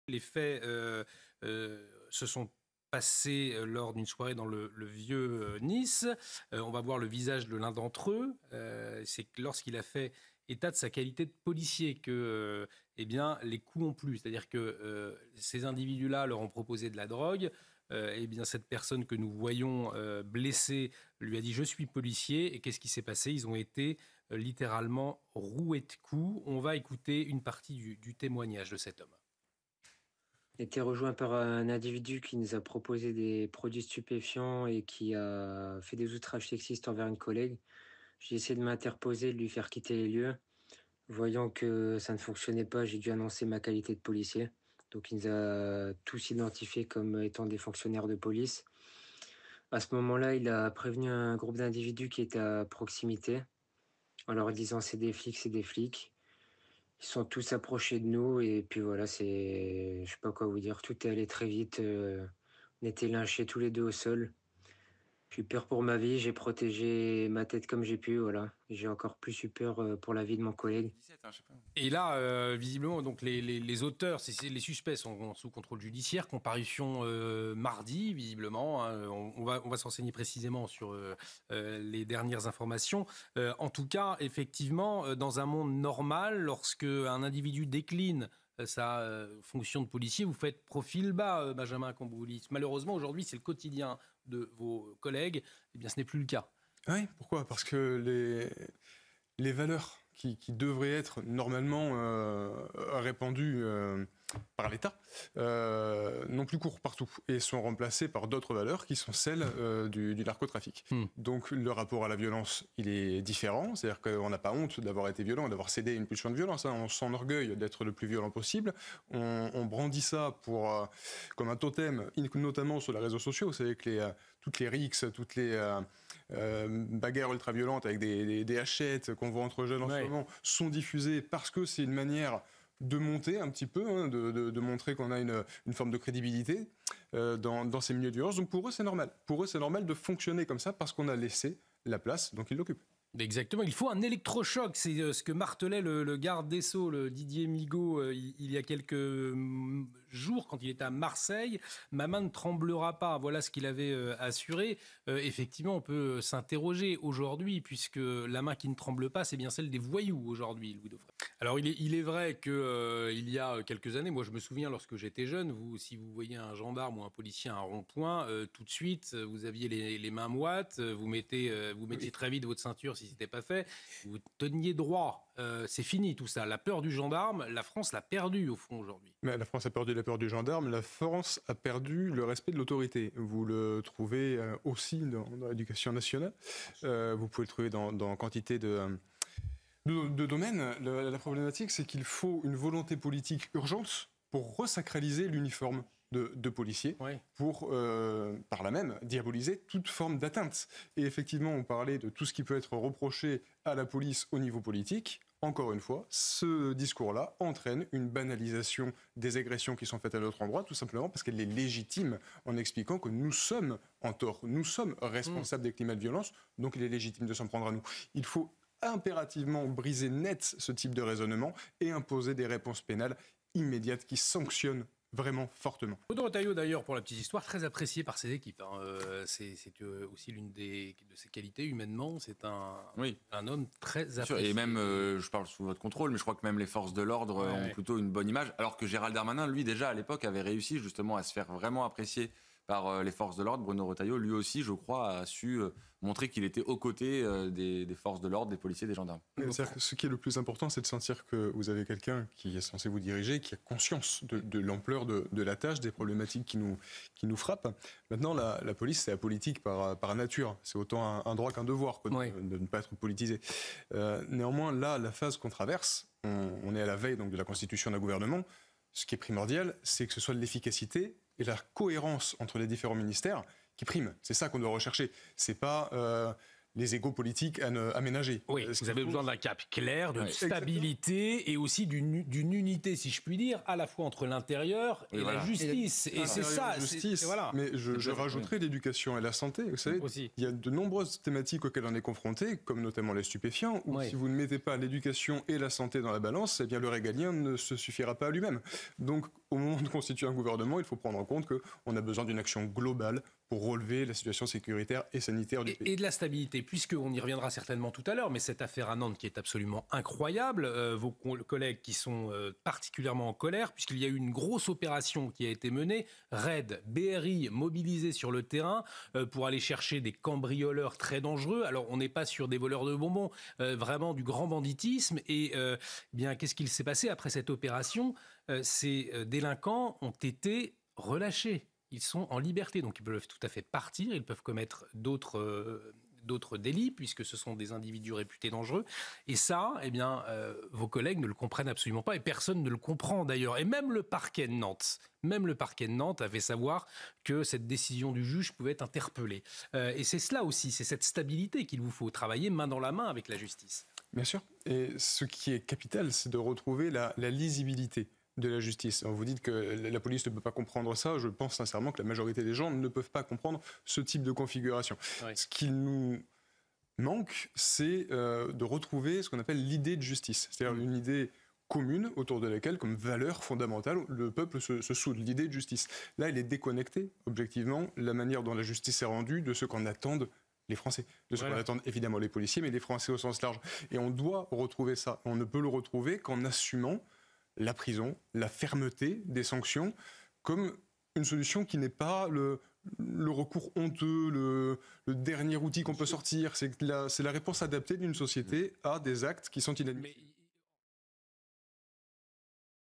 Les faits se sont passés lors d'une soirée dans le vieux Nice. On va voir le visage de l'un d'entre eux. C'est que lorsqu'il a fait état de sa qualité de policier que eh bien, les coups ont plu. C'est-à-dire que ces individus-là leur ont proposé de la drogue. Eh bien, cette personne que nous voyons blessée lui a dit « je suis policier ». Et qu'est-ce qui s'est passé? Ils ont été littéralement roués de coups. On va écouter une partie du témoignage de cet homme. A été rejoint par un individu qui nous a proposé des produits stupéfiants et qui a fait des outrages sexistes envers une collègue. J'ai essayé de m'interposer, de lui faire quitter les lieux. Voyant que ça ne fonctionnait pas, j'ai dû annoncer ma qualité de policier. Donc il nous a tous identifiés comme étant des fonctionnaires de police. À ce moment-là, il a prévenu un groupe d'individus qui était à proximité en leur disant c'est des flics, c'est des flics. Ils sont tous approchés de nous et puis voilà, je sais pas quoi vous dire, tout est allé très vite. On était lynchés tous les deux au sol. J'ai eu peur pour ma vie, j'ai protégé ma tête comme j'ai pu, voilà. J'ai encore plus eu peur pour la vie de mon collègue. 17, hein, je sais pas. Et là, visiblement, donc les auteurs, les suspects sont sous contrôle judiciaire. Comparution mardi, visiblement. Hein. On va s'enseigner précisément sur les dernières informations. En tout cas, effectivement, dans un monde normal, lorsque un individu décline sa fonction de policier, vous faites profil bas, Benjamin Camboulis. Malheureusement, aujourd'hui, c'est le quotidien de vos collègues. Eh bien, ce n'est plus le cas. Oui, pourquoi? Parce que les valeurs qui devraient être normalement répandues par l'État n'ont plus cours partout et sont remplacées par d'autres valeurs qui sont celles du narcotrafic. Donc le rapport à la violence, il est différent, c'est-à-dire qu'on n'a pas honte d'avoir été violent, d'avoir cédé à une pulsion de violence, hein. On s'enorgueille d'être le plus violent possible, on brandit ça comme un totem, notamment sur les réseaux sociaux. Vous savez que toutes les rixes, toutes les bagarres ultra-violentes avec des hachettes qu'on voit entre jeunes en ce moment sont diffusées parce que c'est une manière de monter un petit peu, hein, de montrer qu'on a une forme de crédibilité dans ces milieux de violence. Donc pour eux, c'est normal. Pour eux, c'est normal de fonctionner comme ça parce qu'on a laissé la place, donc ils l'occupent. Exactement, il faut un électrochoc, c'est ce que martelait le garde des Sceaux, le Didier Migaud, il y a quelques jours quand il était à Marseille. Ma main ne tremblera pas, voilà ce qu'il avait assuré. Effectivement, on peut s'interroger aujourd'hui, puisque la main qui ne tremble pas, c'est bien celle des voyous aujourd'hui, Louis Dauphren. Alors il est vrai qu'il y a quelques années, moi je me souviens lorsque j'étais jeune, si vous voyez un gendarme ou un policier à un rond-point, tout de suite vous aviez les mains moites, vous mettiez très vite votre ceinture si ce n'était pas fait, vous teniez droit. C'est fini tout ça. La peur du gendarme, la France l'a perdue au fond aujourd'hui. Mais la France a perdu la peur du gendarme, la France a perdu le respect de l'autorité. Vous le trouvez aussi dans l'éducation nationale, vous pouvez le trouver dans quantité de domaines. La problématique, c'est qu'il faut une volonté politique urgente pour resacraliser l'uniforme de policiers, pour, par là même, diaboliser toute forme d'atteinte. Et effectivement, on parlait de tout ce qui peut être reproché à la police au niveau politique. Encore une fois, ce discours-là entraîne une banalisation des agressions qui sont faites à notre endroit, tout simplement parce qu'elle est légitime en expliquant que nous sommes en tort, nous sommes responsables des climats de violence, donc il est légitime de s'en prendre à nous. Il faut impérativement briser net ce type de raisonnement et imposer des réponses pénales immédiates qui sanctionnent vraiment fortement. Bruno Retailleau, d'ailleurs, pour la petite histoire, très apprécié par ses équipes. Hein. C'est aussi l'une de ses qualités humainement. C'est un homme très apprécié. Et même, je parle sous votre contrôle, mais je crois que même les forces de l'ordre ont plutôt une bonne image. Alors que Gérald Darmanin, lui, déjà à l'époque, avait réussi justement à se faire vraiment apprécier par les forces de l'ordre. Bruno Retailleau, lui aussi, je crois, a su montrer qu'il était aux côtés des forces de l'ordre, des policiers, des gendarmes. C'est-à-dire que ce qui est le plus important, c'est de sentir que vous avez quelqu'un qui est censé vous diriger, qui a conscience de l'ampleur de la tâche, des problématiques qui nous frappent. Maintenant, la police, c'est apolitique par nature. C'est autant un droit qu'un devoir de ne pas être politisé. Néanmoins, là, la phase qu'on traverse, on est à la veille donc, de la constitution d'un gouvernement. Ce qui est primordial, c'est que ce soit de l'efficacité et la cohérence entre les différents ministères qui priment. C'est ça qu'on doit rechercher. C'est pas les égos politiques à ménager. Oui, vous avez besoin d'un cap clair, de stabilité et aussi d'une unité, si je puis dire, à la fois entre l'intérieur et la justice. Et c'est ça. Voilà. Mais je rajouterai l'éducation et la santé. Vous savez, il y a de nombreuses thématiques auxquelles on est confronté, comme notamment les stupéfiants, où si vous ne mettez pas l'éducation et la santé dans la balance, eh bien le régalien ne se suffira pas à lui-même. Donc, au moment de constituer un gouvernement, il faut prendre en compte qu'on a besoin d'une action globale pour relever la situation sécuritaire et sanitaire du pays. Et de la stabilité, puisqu'on y reviendra certainement tout à l'heure, mais cette affaire à Nantes qui est absolument incroyable, vos collègues qui sont particulièrement en colère, puisqu'il y a eu une grosse opération qui a été menée, RAID, BRI mobilisé sur le terrain pour aller chercher des cambrioleurs très dangereux. Alors on n'est pas sur des voleurs de bonbons, vraiment du grand banditisme. Et bien qu'est-ce qu'il s'est passé après cette opération? Ces délinquants ont été relâchés. Ils sont en liberté, donc ils peuvent tout à fait partir, ils peuvent commettre d'autres délits, puisque ce sont des individus réputés dangereux. Et ça, eh bien, vos collègues ne le comprennent absolument pas, et personne ne le comprend d'ailleurs. Et même le parquet de Nantes a fait savoir que cette décision du juge pouvait être interpellée. Et c'est cela aussi, c'est cette stabilité qu'il vous faut, travailler main dans la main avec la justice. Bien sûr. Et ce qui est capital, c'est de retrouver la lisibilité de la justice. Alors vous dites que la police ne peut pas comprendre ça. Je pense sincèrement que la majorité des gens ne peuvent pas comprendre ce type de configuration. Oui. Ce qu'il nous manque, c'est de retrouver ce qu'on appelle l'idée de justice. C'est-à-dire une idée commune autour de laquelle, comme valeur fondamentale, le peuple se soude, l'idée de justice. Là, elle est déconnectée, objectivement, la manière dont la justice est rendue de ce qu'en attendent les Français, de ce qu'en attendent évidemment les policiers, mais les Français au sens large. Et on doit retrouver ça. On ne peut le retrouver qu'en assumant la prison, la fermeté des sanctions, comme une solution qui n'est pas le recours honteux, le dernier outil qu'on peut sortir. C'est la réponse adaptée d'une société à des actes qui sont inadmissibles.